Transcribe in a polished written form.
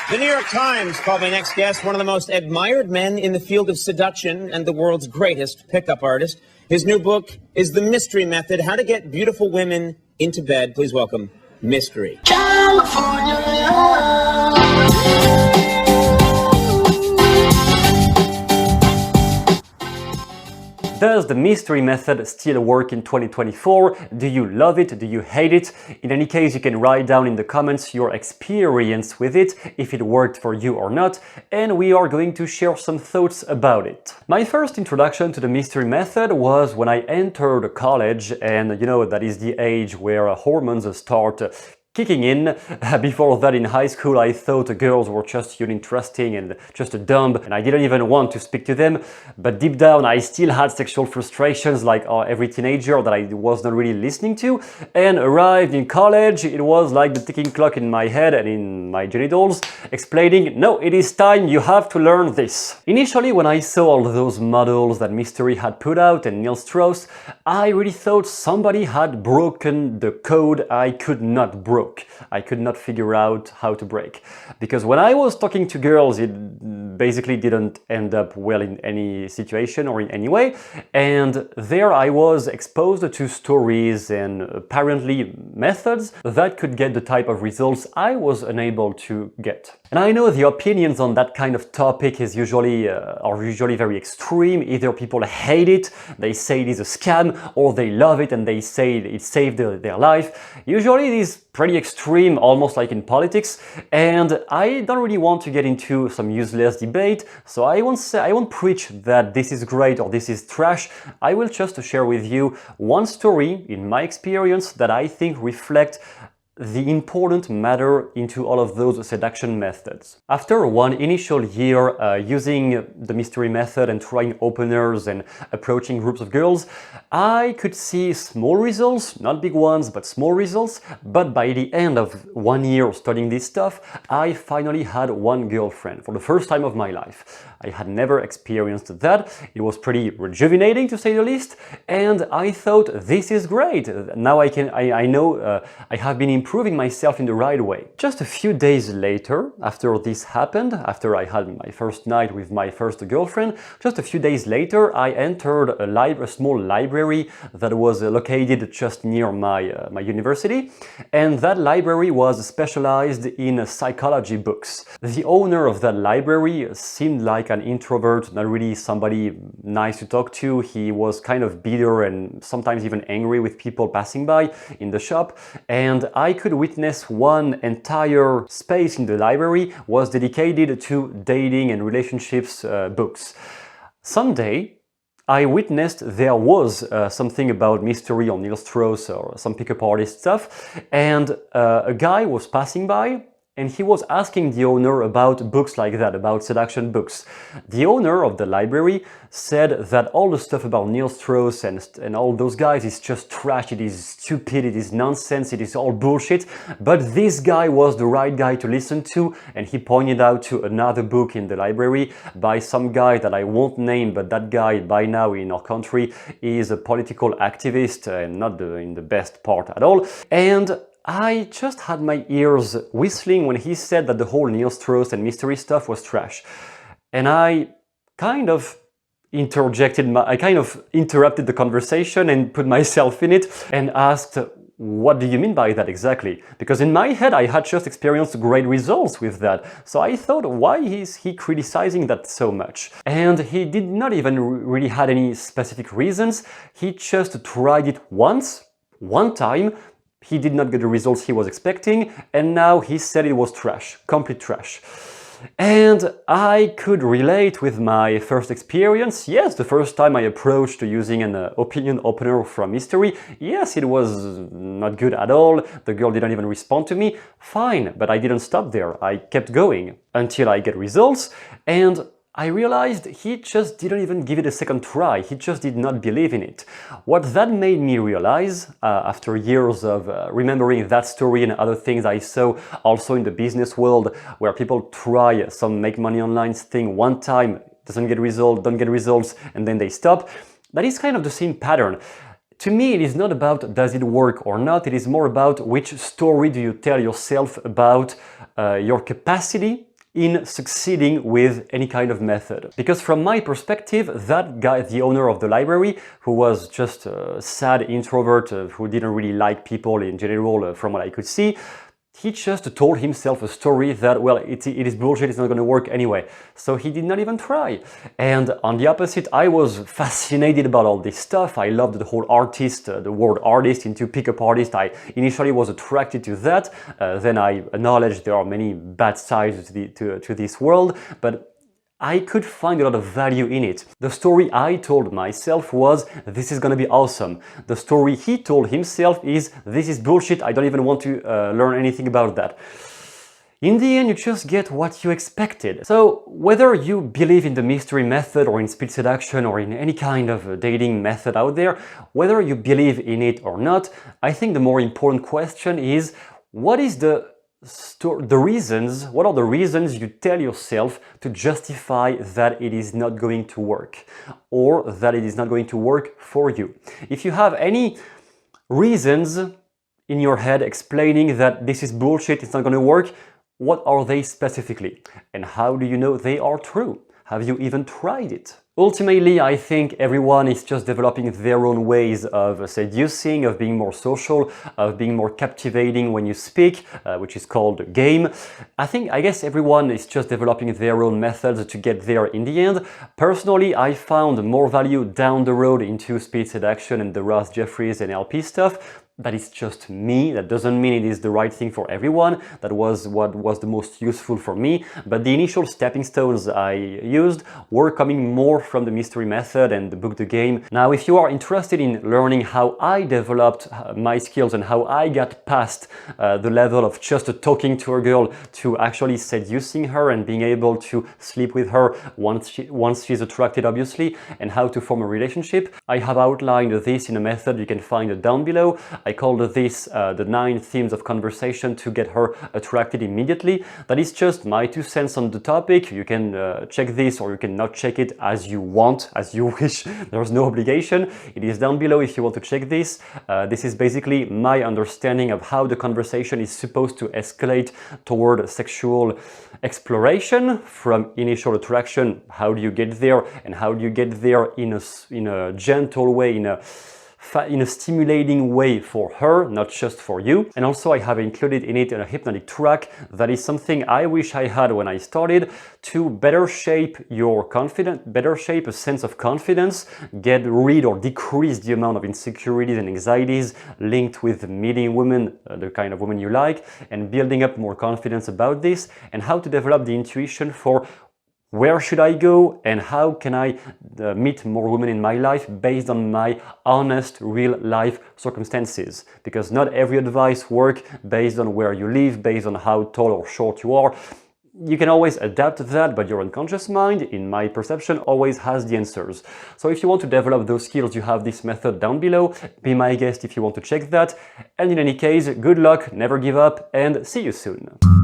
The New York Times called my next guest one of the most admired men in the field of seduction and the world's greatest pickup artist. His new book is The Mystery Method, How to Get Beautiful Women into Bed. Please welcome Msytery. Does the mystery method still work in 2024? Do you love it? Do you hate it? In any case, you can write down in the comments your experience with it, if it worked for you or not, and we are going to share some thoughts about it. My first introduction to the mystery method was when I entered college, and you know, that is the age where hormones start kicking in. Before that, in high school, I thought girls were just uninteresting and just dumb, and I didn't even want to speak to them. But deep down, I still had sexual frustrations like every teenager that I was not really listening to. And arrived in college, it was like the ticking clock in my head and in my genitals, explaining, no, it is time, you have to learn this. Initially, when I saw all those models that Msytery had put out and Strauss, I really thought somebody had broken the code I could not break. I could not figure out how to break. Because when I was talking to girls, it basically didn't end up well in any situation or in any way. And there I was exposed to stories and apparently methods that could get the type of results I was unable to get. And I know the opinions on that kind of topic are usually very extreme. Either people hate it, they say it is a scam, or they love it and they say it saved their life. Usually it is pretty extreme, almost like in politics, and I don't really want to get into some useless debate, so I won't preach that this is great or this is trash. I will just share with you one story in my experience that I think reflect the important matter into all of those seduction methods. After one initial year using the mystery method and trying openers and approaching groups of girls, I could see small results, not big ones, but small results. But by the end of 1 year studying this stuff, I finally had one girlfriend for the first time of my life. I had never experienced that. It was pretty rejuvenating, to say the least, and I thought, this is great. Now I know I have been improving myself in the right way. Just a few days later, after this happened, after I had my first night with my first girlfriend, just a few days later, I entered a small library that was located just near my university, and that library was specialized in psychology books. The owner of that library seemed like an introvert, not really somebody nice to talk to. He was kind of bitter and sometimes even angry with people passing by in the shop, and I could witness one entire space in the library was dedicated to dating and relationships books. Someday, I witnessed there was something about Msytery or Strauss or some pickup artist stuff, and a guy was passing by and he was asking the owner about books like that, about seduction books. The owner of the library said that all the stuff about Strauss and all those guys is just trash, it is stupid, it is nonsense, it is all bullshit, but this guy was the right guy to listen to, and he pointed out to another book in the library by some guy that I won't name, but that guy by now in our country is a political activist and not in the best part at all. And I just had my ears whistling when he said that the whole Strauss and Msytery stuff was trash. And I kind of interrupted the conversation and put myself in it and asked, what do you mean by that exactly? Because in my head I had just experienced great results with that. So I thought, why is he criticizing that so much? And he did not even really had any specific reasons. He just tried it once, one time. He did not get the results he was expecting, and now he said it was trash, complete trash. And I could relate with my first experience. Yes, the first time I approached using an opinion opener from Msytery, yes, it was not good at all. The girl didn't even respond to me. Fine, but I didn't stop there. I kept going until I get results, and I realized he just didn't even give it a second try. He just did not believe in it. What that made me realize, after years of remembering that story and other things I saw also in the business world, where people try some make money online thing one time, doesn't get don't get results, and then they stop, that is kind of the same pattern. To me, it is not about does it work or not, it is more about which story do you tell yourself about your capacity in succeeding with any kind of method. Because from my perspective, that guy, the owner of the library, who was just a sad introvert who didn't really like people in general, from what I could see, he just told himself a story that, well, it is bullshit, it's not going to work anyway. So he did not even try. And on the opposite, I was fascinated about all this stuff. I loved the whole artist, the word artist into pickup artist. I initially was attracted to that. Then I acknowledged there are many bad sides to this world, but I could find a lot of value in it. The story I told myself was, this is gonna be awesome. The story he told himself is, this is bullshit, I don't even want to learn anything about that. In the end, you just get what you expected. So whether you believe in the mystery method or in speed seduction or in any kind of dating method out there, whether you believe in it or not, I think the more important question is, what are the reasons you tell yourself to justify that it is not going to work or that it is not going to work for you? If you have any reasons in your head explaining that this is bullshit, it's not going to work, what are they specifically? And how do you know they are true? Have you even tried it? Ultimately, I think everyone is just developing their own ways of seducing, of being more social, of being more captivating when you speak, which is called game. I guess everyone is just developing their own methods to get there in the end. Personally, I found more value down the road into speed seduction and the Ross Jeffries and LP stuff. That is just me. That doesn't mean it is the right thing for everyone. That was what was the most useful for me. But the initial stepping stones I used were coming more from the mystery method and the book The Game. Now, if you are interested in learning how I developed my skills and how I got past the level of just talking to a girl to actually seducing her and being able to sleep with her once she's attracted, obviously, and how to form a relationship, I have outlined this in a method you can find down below. I called this the 9 themes of conversation to get her attracted immediately. That is just my 2 cents on the topic. You can check this or you can not check it as you want, as you wish. There's no obligation. It is down below if you want to check this. This is basically my understanding of how the conversation is supposed to escalate toward sexual exploration from initial attraction. How do you get there, and how do you get there in a gentle way, in a stimulating way for her, not just for you. And also I have included in it a hypnotic track that is something I wish I had when I started to better shape your confidence, better shape a sense of confidence, get rid or decrease the amount of insecurities and anxieties linked with meeting women, the kind of women you like, and building up more confidence about this, and how to develop the intuition for where should I go and how can I meet more women in my life based on my honest, real life circumstances. Because not every advice works based on where you live, based on how tall or short you are. You can always adapt to that, but your unconscious mind, in my perception, always has the answers. So if you want to develop those skills, you have this method down below. Be my guest if you want to check that. And in any case, good luck, never give up, and see you soon.